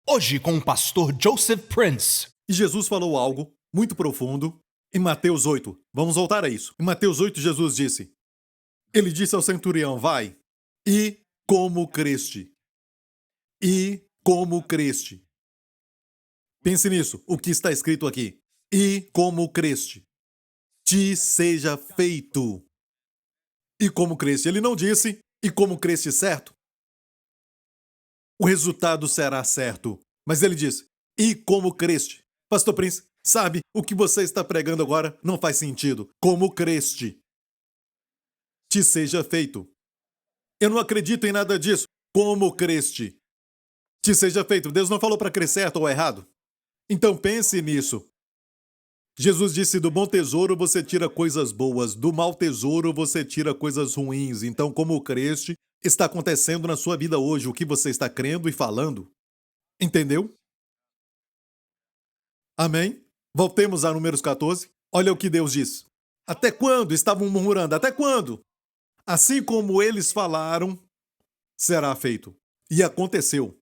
Hoje com o pastor Joseph Prince. E Jesus falou algo muito profundo em Mateus 8. Vamos voltar a isso. Em Mateus 8, Jesus disse: Ele disse ao centurião: vai, e como creste. E como creste. Pense nisso, o que está escrito aqui. E como creste. Te seja feito. E como creste. Ele não disse, e como creste certo. O resultado será certo. Mas ele disse, e como creste. Pastor Prince, sabe, o que você está pregando agora não faz sentido. Como creste. Te seja feito. Eu não acredito em nada disso. Como creste. Te seja feito. Deus não falou para crer certo ou errado. Então pense nisso. Jesus disse, do bom tesouro você tira coisas boas, do mau tesouro você tira coisas ruins. Então, como creste, está acontecendo na sua vida hoje o que você está crendo e falando. Entendeu? Amém? Voltemos a Números 14. Olha o que Deus diz. Até quando estavam murmurando? Até quando? Assim como eles falaram, será feito. E aconteceu.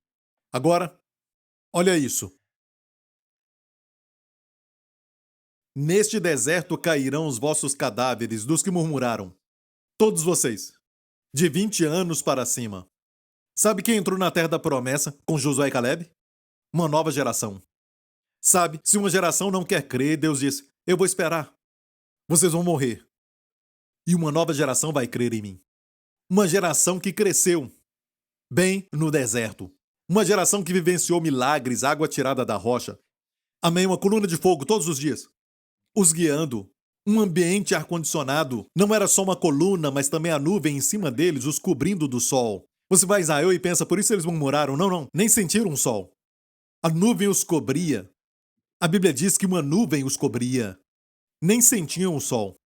Agora, olha isso. Neste deserto cairão os vossos cadáveres dos que murmuraram. Todos vocês. De 20 anos para cima. Sabe quem entrou na terra da promessa com Josué e Caleb? Uma nova geração. Sabe, se uma geração não quer crer, Deus diz, eu vou esperar. Vocês vão morrer. E uma nova geração vai crer em mim. Uma geração que cresceu bem no deserto. Uma geração que vivenciou milagres, água tirada da rocha. Amém, uma coluna de fogo todos os dias. Os guiando. Um ambiente ar-condicionado. Não era só uma coluna, mas também a nuvem em cima deles, os cobrindo do sol. Você vai a Israel e pensa, por isso eles murmuraram. Não, nem sentiram o sol. A nuvem os cobria. A Bíblia diz que uma nuvem os cobria. Nem sentiam o sol.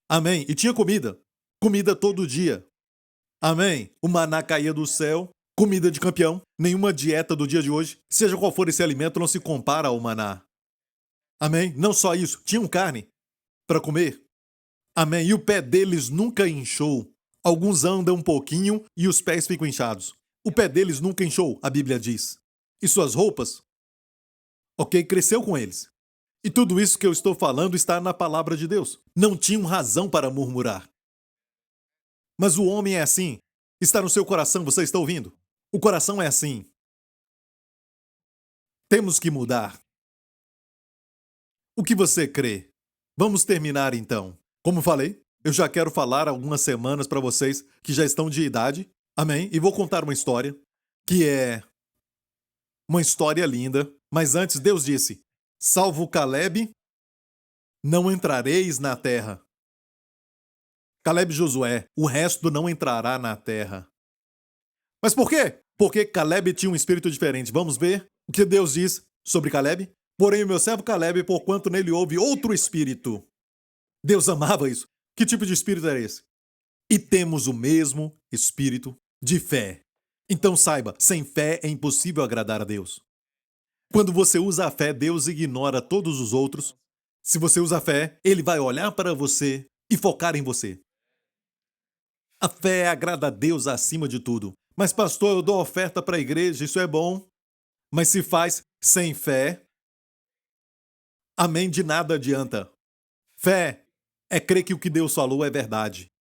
Amém. E tinha comida. Comida todo dia. Amém. O maná caía do céu. Comida de campeão. Nenhuma dieta do dia de hoje, seja qual for esse alimento, não se compara ao maná. Amém. Não só isso. Tinham carne para comer. Amém. E o pé deles nunca inchou. Alguns andam um pouquinho e os pés ficam inchados. O pé deles nunca inchou, a Bíblia diz. E suas roupas? Ok, cresceu com eles. E tudo isso que eu estou falando está na palavra de Deus. Não tinham razão para murmurar. Mas o homem é assim. Está no seu coração, você está ouvindo? O coração é assim. Temos que mudar. O que você crê? Vamos terminar então. Como falei, eu já quero falar algumas semanas para vocês que já estão de idade. Amém? E vou contar uma história que é uma história linda. Mas antes, Deus disse, salvo Caleb, não entrareis na terra. Caleb e Josué, o resto não entrará na terra. Mas por quê? Porque Caleb tinha um espírito diferente. Vamos ver o que Deus diz sobre Caleb? Porém, o meu servo Caleb, porquanto nele houve outro espírito. Deus amava isso. Que tipo de espírito era esse? E temos o mesmo espírito de fé. Então saiba, sem fé é impossível agradar a Deus. Quando você usa a fé, Deus ignora todos os outros. Se você usa a fé, Ele vai olhar para você e focar em você. A fé agrada a Deus acima de tudo. Mas pastor, eu dou oferta para a igreja, isso é bom. Mas se faz sem fé, amém, de nada adianta. Fé é crer que o que Deus falou é verdade.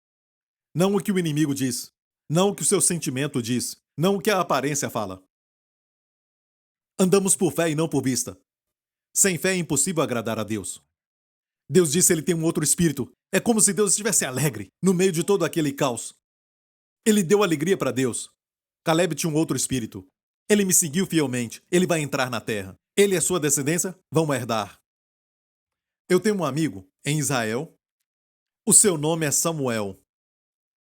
Não o que o inimigo diz. Não o que o seu sentimento diz. Não o que a aparência fala. Andamos por fé e não por vista. Sem fé é impossível agradar a Deus. Deus disse que ele tem um outro espírito. É como se Deus estivesse alegre no meio de todo aquele caos. Ele deu alegria para Deus. Caleb tinha um outro espírito. Ele me seguiu fielmente. Ele vai entrar na terra. Ele e a sua descendência vão herdar. Eu tenho um amigo em Israel. O seu nome é Samuel.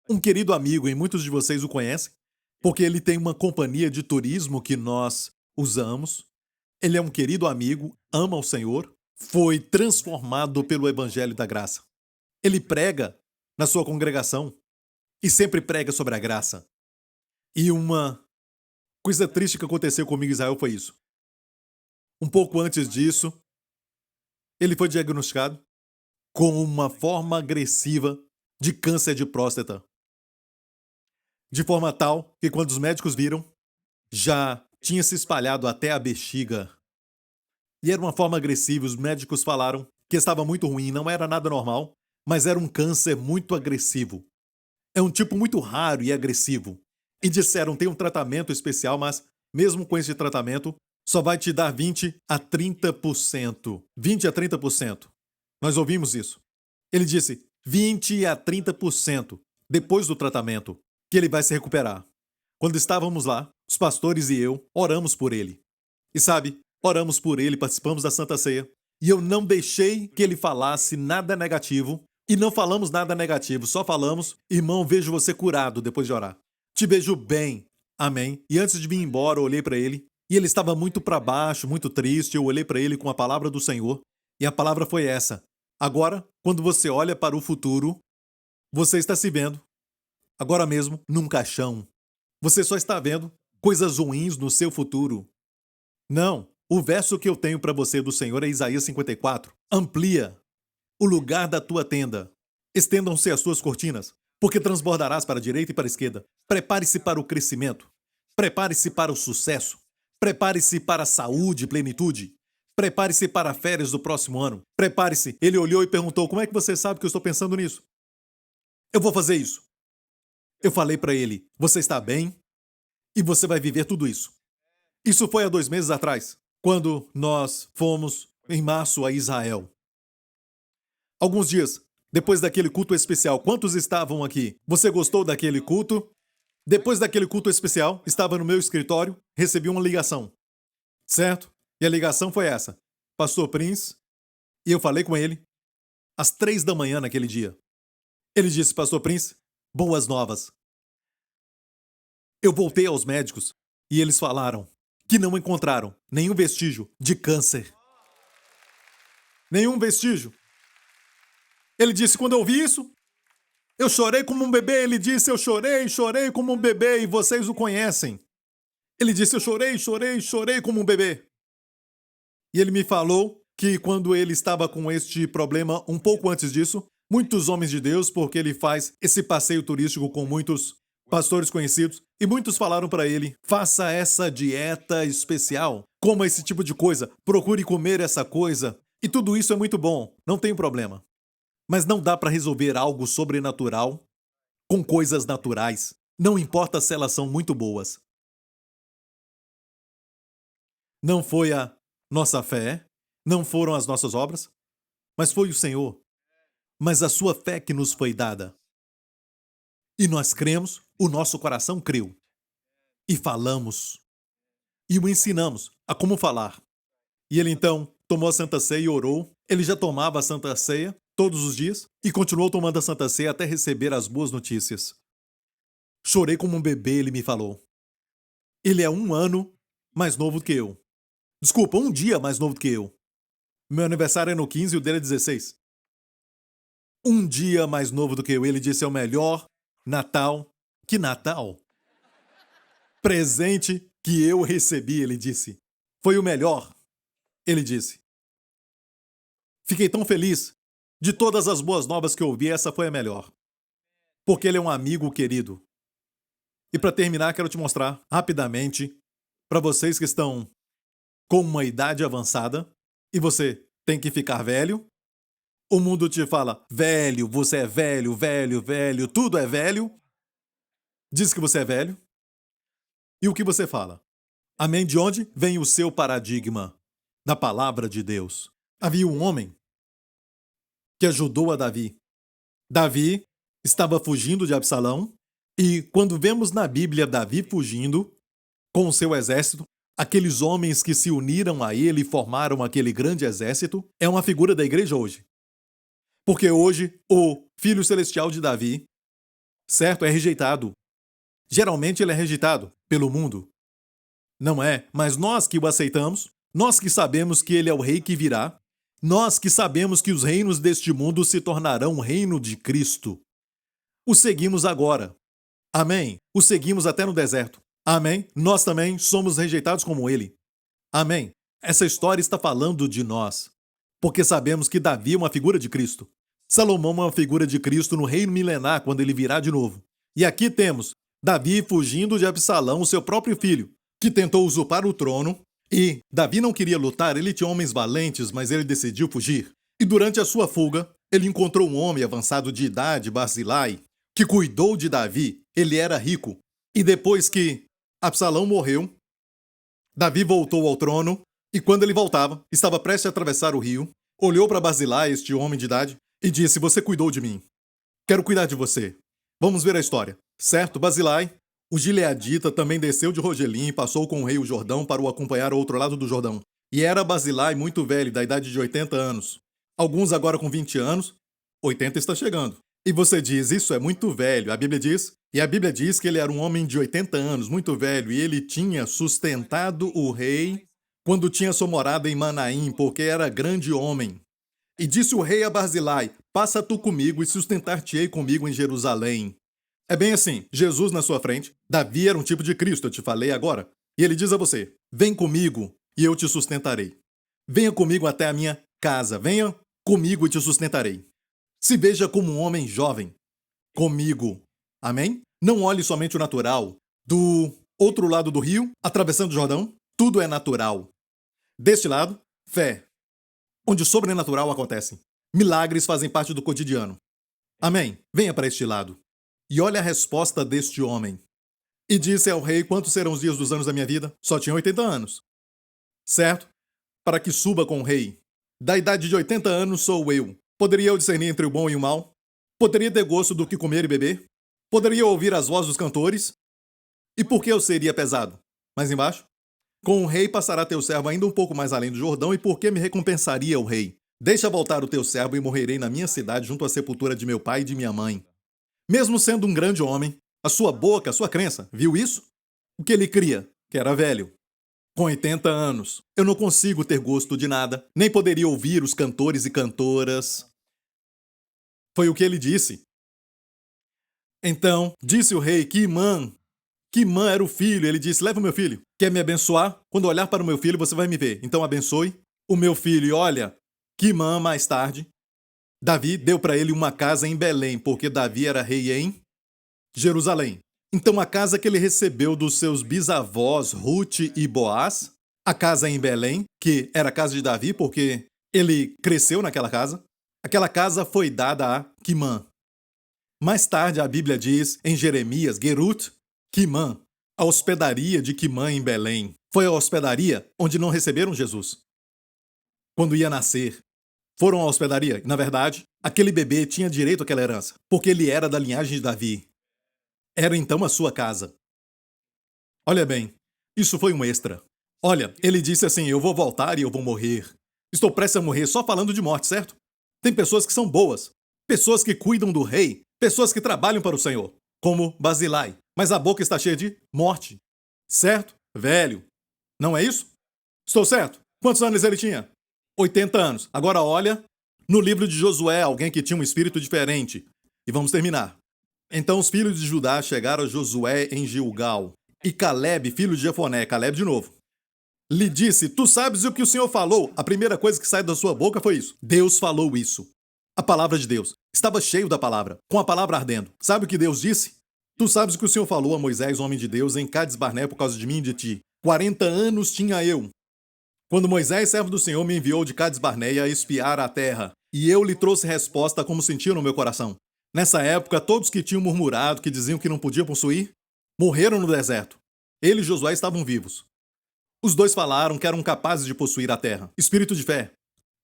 Um querido amigo, e muitos de vocês o conhecem, porque ele tem uma companhia de turismo que nós usamos. Ele é um querido amigo, ama o Senhor, foi transformado pelo Evangelho da Graça. Ele prega na sua congregação e sempre prega sobre a graça. E uma coisa triste que aconteceu comigo em Israel foi isso. Um pouco antes disso, ele foi diagnosticado com uma forma agressiva de câncer de próstata. De forma tal que quando os médicos viram, já tinha se espalhado até a bexiga. E era uma forma agressiva. Os médicos falaram que estava muito ruim, não era nada normal, mas era um câncer muito agressivo. É um tipo muito raro e agressivo. E disseram, tem um tratamento especial, mas mesmo com esse tratamento, só vai te dar 20 a 30%. 20 a 30%. Nós ouvimos isso. Ele disse 20 a 30% depois do tratamento, que ele vai se recuperar. Quando estávamos lá, os pastores e eu oramos por ele. E sabe, oramos por ele, participamos da Santa Ceia. E eu não deixei que ele falasse nada negativo. E não falamos nada negativo, só falamos, irmão, vejo você curado depois de orar. Te vejo bem. Amém. E antes de vir embora, eu olhei para ele. E ele estava muito para baixo, muito triste. Eu olhei para ele com a palavra do Senhor. E a palavra foi essa. Agora, quando você olha para o futuro, você está se vendo, agora mesmo, num caixão. Você só está vendo coisas ruins no seu futuro. Não, o verso que eu tenho para você do Senhor é Isaías 54. Amplia o lugar da tua tenda. Estendam-se as tuas cortinas, porque transbordarás para a direita e para a esquerda. Prepare-se para o crescimento. Prepare-se para o sucesso. Prepare-se para a saúde e plenitude. Prepare-se para férias do próximo ano. Prepare-se. Ele olhou e perguntou, como é que você sabe que eu estou pensando nisso? Eu vou fazer isso. Eu falei para ele, você está bem e você vai viver tudo isso. Isso foi há 2 meses atrás, quando nós fomos em março a Israel. Alguns dias depois daquele culto especial, quantos estavam aqui? Você gostou daquele culto? Depois daquele culto especial, estava no meu escritório, recebi uma ligação. Certo? E a ligação foi essa. Pastor Prince, e eu falei com ele às 3 da manhã naquele dia. Ele disse, Pastor Prince, boas novas. Eu voltei aos médicos e eles falaram que não encontraram nenhum vestígio de câncer. Nenhum vestígio. Ele disse, quando eu ouvi isso, eu chorei como um bebê. Ele disse, eu chorei como um bebê e vocês o conhecem. Ele disse, eu chorei como um bebê. E ele me falou que quando ele estava com este problema um pouco antes disso, muitos homens de Deus, porque ele faz esse passeio turístico com muitos pastores conhecidos, e muitos falaram para ele, faça essa dieta especial, coma esse tipo de coisa, procure comer essa coisa, e tudo isso é muito bom, não tem problema. Mas não dá para resolver algo sobrenatural com coisas naturais, não importa se elas são muito boas. Não foi a nossa fé, não foram as nossas obras, mas foi o Senhor. Mas a sua fé que nos foi dada. E nós cremos, o nosso coração creu. E falamos. E o ensinamos a como falar. E ele então tomou a Santa Ceia e orou. Ele já tomava a Santa Ceia todos os dias e continuou tomando a Santa Ceia até receber as boas notícias. Chorei como um bebê, ele me falou. Ele é 1 ano mais novo do que eu. Desculpa, 1 dia mais novo do que eu. Meu aniversário é no 15 e o dele é 16. 1 dia mais novo do que eu. Ele disse, é o melhor Natal. Que Natal? Presente que eu recebi, ele disse. Foi o melhor, ele disse. Fiquei tão feliz. De todas as boas novas que eu ouvi, essa foi a melhor. Porque ele é um amigo querido. E para terminar, quero te mostrar rapidamente, para vocês que estão com uma idade avançada, e você tem que ficar velho. O mundo te fala, velho, você é velho, velho, velho, tudo é velho. Diz que você é velho. E o que você fala? Amém? De onde vem o seu paradigma? Da palavra de Deus. Havia um homem que ajudou a Davi. Davi estava fugindo de Absalão. E quando vemos na Bíblia Davi fugindo com o seu exército, aqueles homens que se uniram a ele e formaram aquele grande exército, é uma figura da igreja hoje. Porque hoje o Filho Celestial de Davi, certo, é rejeitado. Geralmente ele é rejeitado pelo mundo. Não é, mas nós que o aceitamos, nós que sabemos que ele é o rei que virá, nós que sabemos que os reinos deste mundo se tornarão o reino de Cristo. O seguimos agora. Amém. O seguimos até no deserto. Amém. Nós também somos rejeitados como ele. Amém. Essa história está falando de nós. Porque sabemos que Davi é uma figura de Cristo. Salomão é uma figura de Cristo no reino milenar, quando ele virá de novo. E aqui temos Davi fugindo de Absalão, seu próprio filho, que tentou usurpar o trono, e Davi não queria lutar, ele tinha homens valentes, mas ele decidiu fugir. E durante a sua fuga, ele encontrou um homem avançado de idade, Barzilai, que cuidou de Davi. Ele era rico. E depois que Absalão morreu, Davi voltou ao trono, e quando ele voltava, estava prestes a atravessar o rio, olhou para Barzilai, este homem de idade, e disse: "Você cuidou de mim. Quero cuidar de você." Vamos ver a história. Certo, Barzilai, o gileadita, também desceu de Rogelim e passou com o rei o Jordão para o acompanhar ao outro lado do Jordão. E era Barzilai muito velho, da idade de 80 anos. Alguns agora com 20 anos, 80 está chegando. E você diz: "Isso é muito velho." A Bíblia diz que ele era um homem de 80 anos, muito velho, e ele tinha sustentado o rei quando tinha sua morada em Manaim, porque era grande homem. E disse o rei a Barzilai: "Passa tu comigo e sustentar-te-ei comigo em Jerusalém." É bem assim, Jesus na sua frente. Davi era um tipo de Cristo, eu te falei agora. E ele diz a você: "Vem comigo e eu te sustentarei. Venha comigo até a minha casa. Venha comigo e te sustentarei. Se veja como um homem jovem. Comigo." Amém? Não olhe somente o natural. Do outro lado do rio, atravessando o Jordão, tudo é natural. Deste lado, fé, onde o sobrenatural acontece. Milagres fazem parte do cotidiano. Amém? Venha para este lado. E olha a resposta deste homem. E disse ao rei: "Quantos serão os dias dos anos da minha vida?" Só tinha 80 anos. Certo? Para que suba com o rei. Da idade de 80 anos sou eu. Poderia eu discernir entre o bom e o mal? Poderia ter gosto do que comer e beber? Poderia ouvir as vozes dos cantores? E por que eu seria pesado? Mais embaixo. Com o rei passará teu servo ainda um pouco mais além do Jordão, e por que me recompensaria o rei? Deixa voltar o teu servo e morrerei na minha cidade junto à sepultura de meu pai e de minha mãe. Mesmo sendo um grande homem, a sua boca, a sua crença, viu isso? O que ele cria? Que era velho. Com 80 anos, eu não consigo ter gosto de nada, nem poderia ouvir os cantores e cantoras. Foi o que ele disse. Então, disse o rei que Quimã era o filho. Ele disse: "Leva o meu filho. Quer me abençoar? Quando olhar para o meu filho, você vai me ver. Então abençoe o meu filho." E olha, Quimã, mais tarde, Davi deu para ele uma casa em Belém, porque Davi era rei em Jerusalém. Então a casa que ele recebeu dos seus bisavós, Ruth e Boaz, a casa em Belém, que era a casa de Davi, porque ele cresceu naquela casa, aquela casa foi dada a Quimã. Mais tarde a Bíblia diz, em Jeremias, Gerut Quimã, a hospedaria de Quimã em Belém. Foi a hospedaria onde não receberam Jesus. Quando ia nascer, foram à hospedaria. Na verdade, aquele bebê tinha direito àquela herança, porque ele era da linhagem de Davi. Era então a sua casa. Olha bem, isso foi um extra. Olha, ele disse assim: "Eu vou voltar e eu vou morrer. Estou prestes a morrer", só falando de morte, certo? Tem pessoas que são boas, pessoas que cuidam do rei, pessoas que trabalham para o Senhor, como Barzilai, mas a boca está cheia de morte. Certo? Velho. Não é isso? Estou certo? Quantos anos ele tinha? 80 anos. Agora olha no livro de Josué, alguém que tinha um espírito diferente. E vamos terminar. Então os filhos de Judá chegaram a Josué em Gilgal. E Caleb, filho de Jefoné, Caleb de novo, lhe disse: "Tu sabes o que o Senhor falou?" A primeira coisa que sai da sua boca foi isso. Deus falou isso. A palavra de Deus. Estava cheio da palavra, com a palavra ardendo. Sabe o que Deus disse? "Tu sabes o que o Senhor falou a Moisés, homem de Deus, em Cades Barné por causa de mim e de ti. 40 anos tinha eu, quando Moisés, servo do Senhor, me enviou de Cades Barneia a espiar a terra. E eu lhe trouxe resposta como sentia no meu coração. Nessa época, todos que tinham murmurado, que diziam que não podiam possuir, morreram no deserto. Ele e Josué estavam vivos. Os dois falaram que eram capazes de possuir a terra. Espírito de fé.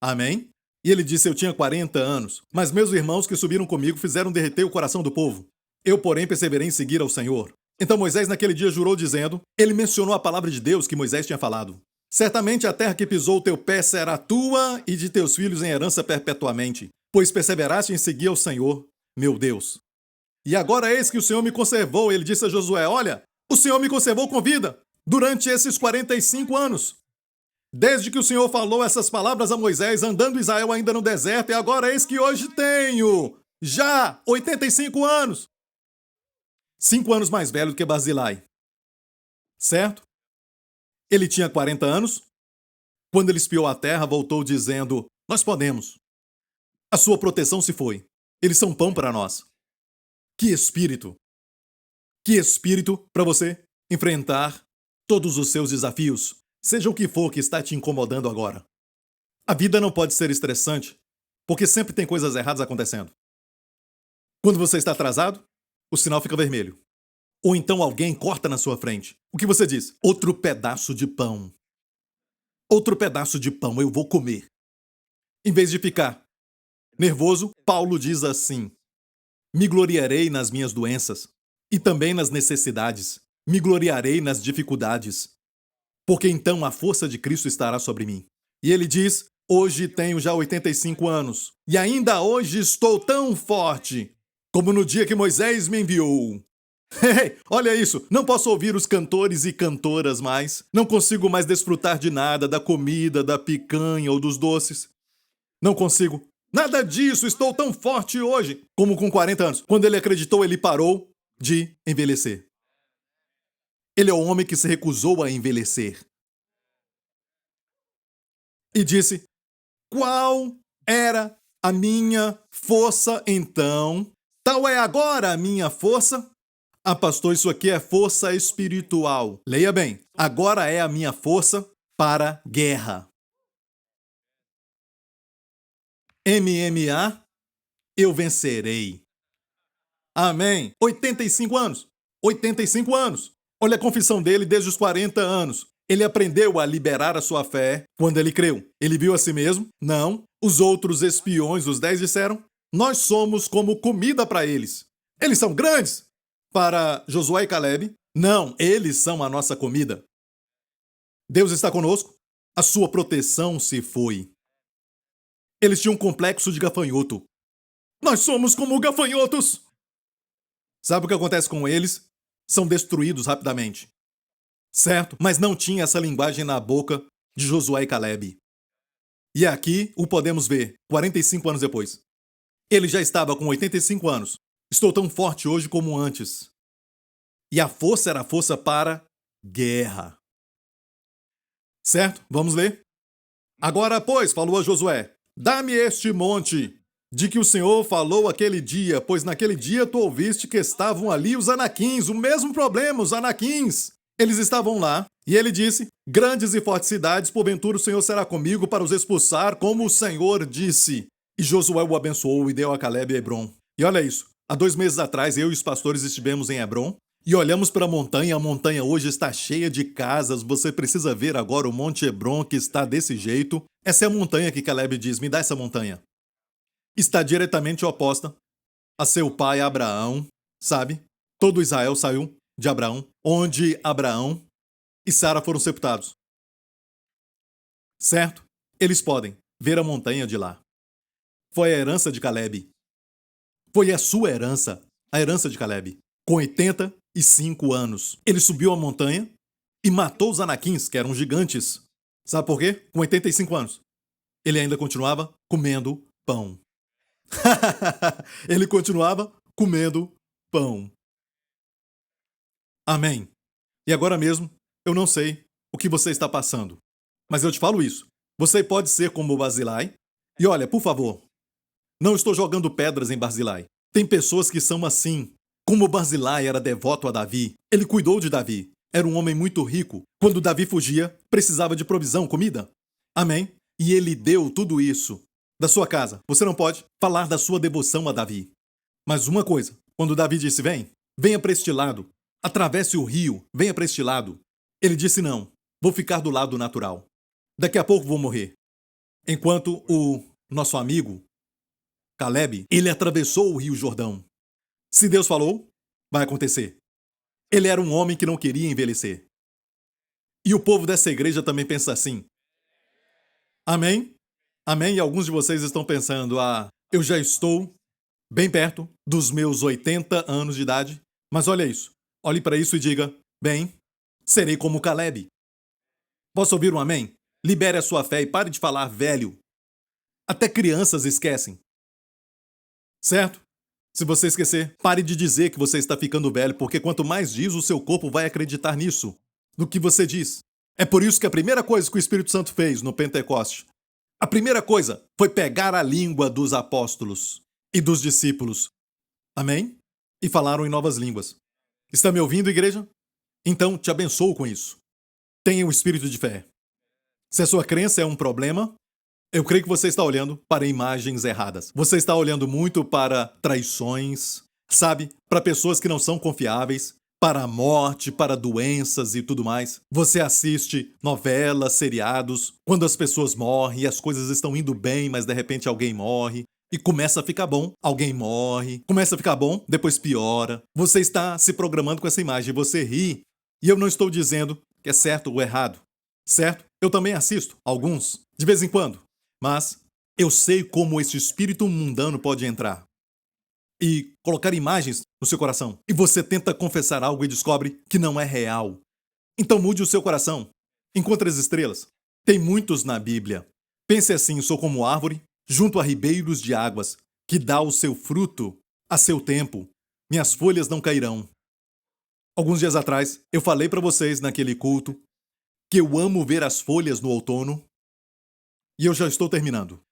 Amém? E ele disse: "Eu tinha 40 anos, mas meus irmãos que subiram comigo fizeram derreter o coração do povo. Eu, porém, perseverei em seguir ao Senhor." Então Moisés naquele dia jurou dizendo, ele mencionou a palavra de Deus que Moisés tinha falado: "Certamente a terra que pisou o teu pé será tua e de teus filhos em herança perpetuamente, pois perseveraste em seguir ao Senhor, meu Deus. E agora eis que o Senhor me conservou." Ele disse a Josué: "Olha, o Senhor me conservou com vida durante esses 45 anos. Desde que o Senhor falou essas palavras a Moisés, andando Israel ainda no deserto, e agora eis que hoje tenho já 85 anos. 5 anos mais velho do que Barzilai. Certo? Ele tinha 40 anos. Quando ele espiou a terra, voltou dizendo: "Nós podemos. A sua proteção se foi. Eles são pão para nós." Que espírito! Que espírito para você enfrentar todos os seus desafios, seja o que for que está te incomodando agora. A vida não pode ser estressante, porque sempre tem coisas erradas acontecendo. Quando você está atrasado, o sinal fica vermelho. Ou então alguém corta na sua frente. O que você diz? Outro pedaço de pão. Outro pedaço de pão eu vou comer. Em vez de ficar nervoso, Paulo diz assim: me gloriarei nas minhas doenças e também nas necessidades. Me gloriarei nas dificuldades, porque então a força de Cristo estará sobre mim. E ele diz: hoje tenho já 85 anos e ainda hoje estou tão forte como no dia que Moisés me enviou. Olha isso, não posso ouvir os cantores e cantoras mais. Não consigo mais desfrutar de nada, da comida, da picanha ou dos doces. Não consigo. Nada disso, estou tão forte hoje como com 40 anos. Quando ele acreditou, ele parou de envelhecer. Ele é o homem que se recusou a envelhecer. E disse: qual era a minha força então? Tal é agora a minha força? Ah, pastor, isso aqui é força espiritual. Leia bem. Agora é a minha força para guerra. MMA, eu vencerei. Amém. 85 anos. 85 anos. Olha a confissão dele desde os 40 anos. Ele aprendeu a liberar a sua fé quando ele creu. Ele viu a si mesmo? Não. Os outros espiões, os 10, disseram: nós somos como comida para eles. Eles são grandes. Para Josué e Caleb, não, eles são a nossa comida. Deus está conosco, a sua proteção se foi. Eles tinham um complexo de gafanhoto. Nós somos como gafanhotos. Sabe o que acontece com eles? São destruídos rapidamente. Certo? Mas não tinha essa linguagem na boca de Josué e Caleb. E aqui o podemos ver, 45 anos depois. Ele já estava com 85 anos. Estou tão forte hoje como antes. E a força era a força para guerra. Certo? Vamos ler? Agora, pois, falou a Josué: dá-me este monte, de que o Senhor falou aquele dia, pois naquele dia tu ouviste que estavam ali os anaquins, o mesmo problema, os anaquins. Eles estavam lá, e ele disse: grandes e fortes cidades, porventura o Senhor será comigo para os expulsar, como o Senhor disse. E Josué o abençoou e deu a Caleb e Hebron. E olha isso, há 2 meses atrás eu e os pastores estivemos em Hebron, e olhamos para a montanha hoje está cheia de casas, você precisa ver agora o Monte Hebron que está desse jeito. Essa é a montanha que Caleb diz: me dá essa montanha. Está diretamente oposta a seu pai Abraão, sabe? Todo Israel saiu de Abraão, onde Abraão e Sara foram sepultados. Certo? Eles podem ver a montanha de lá. Foi a herança de Caleb. Foi a sua herança, a herança de Caleb. Com 85 anos, ele subiu a montanha e matou os anaquins, que eram gigantes. Sabe por quê? Com 85 anos, ele ainda continuava comendo pão. Ele continuava comendo pão. Amém. E agora mesmo, eu não sei o que você está passando, mas eu te falo isso. Você pode ser como Barzilai. E olha, por favor, não estou jogando pedras em Barzilai. Tem pessoas que são assim. Como Barzilai era devoto a Davi, ele cuidou de Davi. Era um homem muito rico. Quando Davi fugia, precisava de provisão, comida. Amém? E ele deu tudo isso da sua casa. Você não pode falar da sua devoção a Davi. Mas uma coisa, quando Davi disse: venha para este lado, atravesse o rio, venha para este lado. Ele disse: não, vou ficar do lado natural. Daqui a pouco vou morrer. Enquanto o nosso amigo Caleb, ele atravessou o rio Jordão. Se Deus falou, vai acontecer. Ele era um homem que não queria envelhecer. E o povo dessa igreja também pensa assim. Amém? Amém? E alguns de vocês estão pensando: eu já estou bem perto dos meus 80 anos de idade. Mas olha isso. Olhe para isso e diga: serei como Caleb. Posso ouvir um amém? Libere a sua fé e pare de falar velho. Até crianças esquecem. Certo? Se você esquecer, pare de dizer que você está ficando velho, porque quanto mais diz, o seu corpo vai acreditar nisso, no que você diz. É por isso que a primeira coisa que o Espírito Santo fez no Pentecoste, a primeira coisa foi pegar a língua dos apóstolos e dos discípulos. Amém? E falaram em novas línguas. Está me ouvindo, igreja? Então te abençoo com isso. Tenha o espírito de fé. Se a sua crença é um problema, eu creio que você está olhando para imagens erradas. Você está olhando muito para traições, sabe? Para pessoas que não são confiáveis, para a morte, para doenças e tudo mais. Você assiste novelas, seriados, quando as pessoas morrem e as coisas estão indo bem, mas de repente alguém morre. E começa a ficar bom, alguém morre, começa a ficar bom, depois piora. Você está se programando com essa imagem, você ri. E eu não estou dizendo que é certo ou errado, certo? Eu também assisto, alguns, de vez em quando. Mas eu sei como esse espírito mundano pode entrar e colocar imagens no seu coração. E você tenta confessar algo e descobre que não é real. Então mude o seu coração. Encontre as estrelas. Tem muitos na Bíblia. Pense assim: sou como árvore junto a ribeiros de águas, que dá o seu fruto a seu tempo. Minhas folhas não cairão. Alguns dias atrás, eu falei para vocês naquele culto que eu amo ver as folhas no outono. E eu já estou terminando.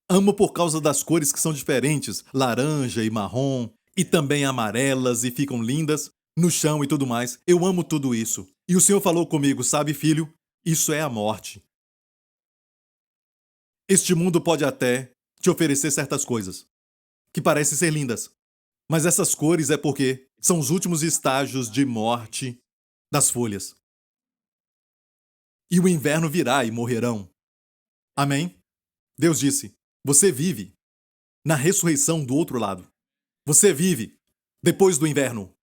Amo por causa das cores que são diferentes, laranja e marrom, e também amarelas e ficam lindas, no chão e tudo mais. Eu amo tudo isso. E o Senhor falou comigo: sabe, filho, isso é a morte. Este mundo pode até te oferecer certas coisas, que parecem ser lindas, mas essas cores é porque são os últimos estágios de morte das folhas. E o inverno virá e morrerão. Amém? Deus disse: você vive na ressurreição do outro lado. Você vive depois do inverno.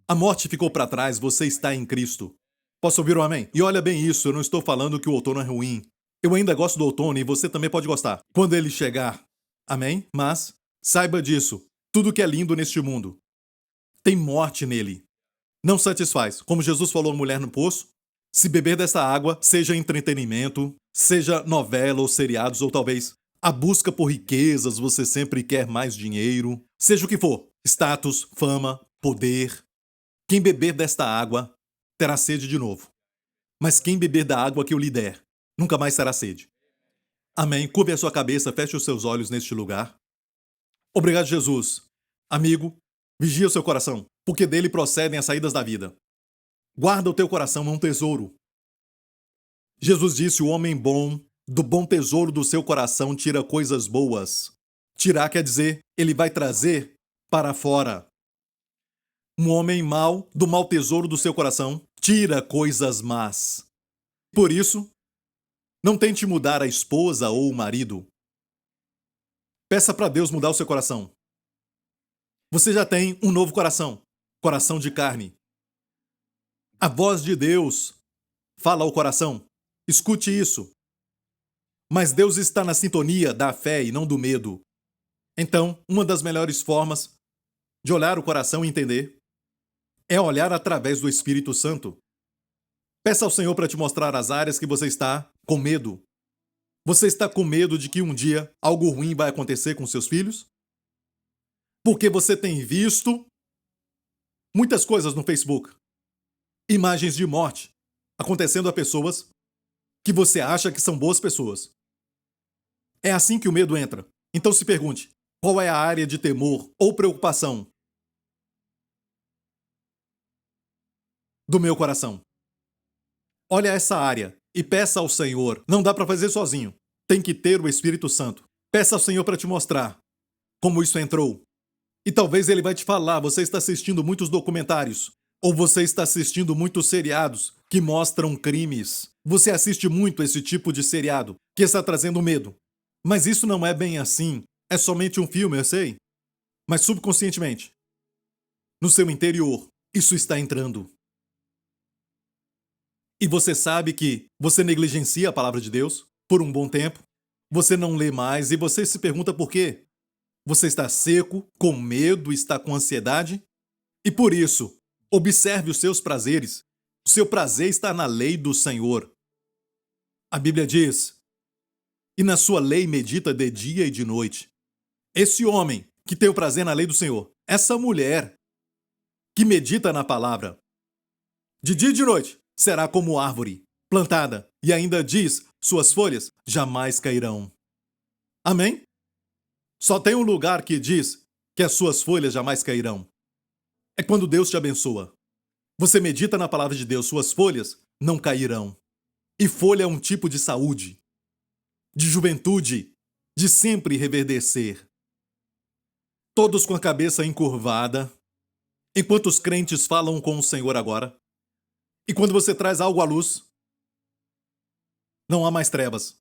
A morte ficou para trás, você está em Cristo. Posso ouvir um amém? E olha bem isso, eu não estou falando que o outono é ruim. Eu ainda gosto do outono e você também pode gostar, quando ele chegar. Amém? Mas saiba disso, tudo que é lindo neste mundo tem morte nele. Não satisfaz. Como Jesus falou à mulher no poço, se beber dessa água, seja entretenimento, seja novela ou seriados, ou talvez a busca por riquezas, você sempre quer mais dinheiro, seja o que for, status, fama, poder. Quem beber desta água terá sede de novo. Mas quem beber da água que eu lhe der, nunca mais terá sede. Amém. Curve a sua cabeça, feche os seus olhos neste lugar. Obrigado, Jesus. Amigo, vigia o seu coração, porque dele procedem as saídas da vida. Guarda o teu coração, é um tesouro. Jesus disse: o homem bom, do bom tesouro do seu coração, tira coisas boas. Tirar quer dizer, ele vai trazer para fora. Um homem mau, do mau tesouro do seu coração, tira coisas más. Por isso, não tente mudar a esposa ou o marido. Peça para Deus mudar o seu coração. Você já tem um novo coração, coração de carne. A voz de Deus fala ao coração. Escute isso. Mas Deus está na sintonia da fé e não do medo. Então, uma das melhores formas de olhar o coração e entender é olhar através do Espírito Santo. Peça ao Senhor para te mostrar as áreas que você está com medo. Você está com medo de que um dia algo ruim vai acontecer com seus filhos? Porque você tem visto muitas coisas no Facebook. Imagens de morte acontecendo a pessoas que você acha que são boas pessoas. É assim que o medo entra. Então se pergunte, qual é a área de temor ou preocupação do meu coração? Olha essa área e peça ao Senhor. Não dá para fazer sozinho. Tem que ter o Espírito Santo. Peça ao Senhor para te mostrar como isso entrou. E talvez ele vai te falar: você está assistindo muitos documentários, ou você está assistindo muitos seriados que mostram crimes. Você assiste muito esse tipo de seriado que está trazendo medo. Mas isso não é bem assim. É somente um filme, eu sei. Mas subconscientemente, no seu interior, isso está entrando. E você sabe que você negligencia a palavra de Deus por um bom tempo. Você não lê mais e você se pergunta por quê. Você está seco, com medo, está com ansiedade. E por isso, observe os seus prazeres. O seu prazer está na lei do Senhor. A Bíblia diz: e na sua lei medita de dia e de noite. Esse homem que tem o prazer na lei do Senhor, essa mulher que medita na palavra, de dia e de noite, será como árvore plantada, e ainda diz: suas folhas jamais cairão. Amém? Só tem um lugar que diz que as suas folhas jamais cairão. É quando Deus te abençoa. Você medita na palavra de Deus, suas folhas não cairão. E folha é um tipo de saúde, de juventude, de sempre reverdecer. Todos com a cabeça encurvada, enquanto os crentes falam com o Senhor agora. E quando você traz algo à luz, não há mais trevas.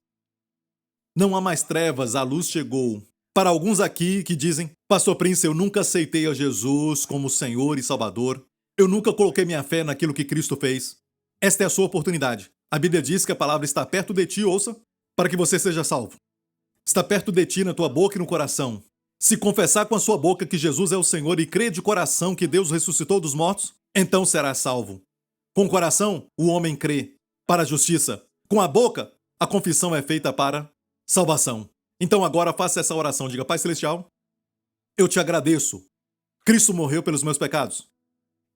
Não há mais trevas, a luz chegou. Para alguns aqui que dizem, Pastor Prince, eu nunca aceitei a Jesus como Senhor e Salvador. Eu nunca coloquei minha fé naquilo que Cristo fez. Esta é a sua oportunidade. A Bíblia diz que a palavra está perto de ti, ouça, para que você seja salvo. Está perto de ti, na tua boca e no coração. Se confessar com a sua boca que Jesus é o Senhor e crer de coração que Deus ressuscitou dos mortos, então serás salvo. Com o coração, o homem crê para a justiça. Com a boca, a confissão é feita para salvação. Então agora faça essa oração. Diga, Pai Celestial, eu te agradeço. Cristo morreu pelos meus pecados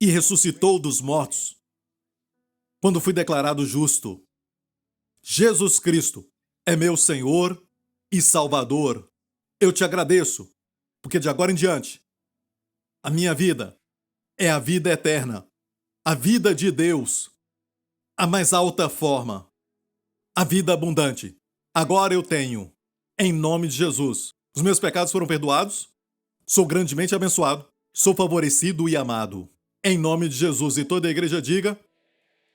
e ressuscitou dos mortos quando fui declarado justo. Jesus Cristo é meu Senhor e Salvador. Eu te agradeço, porque de agora em diante, a minha vida é a vida eterna, a vida de Deus, a mais alta forma, a vida abundante. Agora eu tenho, em nome de Jesus. Os meus pecados foram perdoados, sou grandemente abençoado, sou favorecido e amado. Em nome de Jesus. E toda a igreja diga,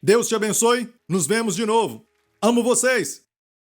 Deus te abençoe, nos vemos de novo. Amo vocês!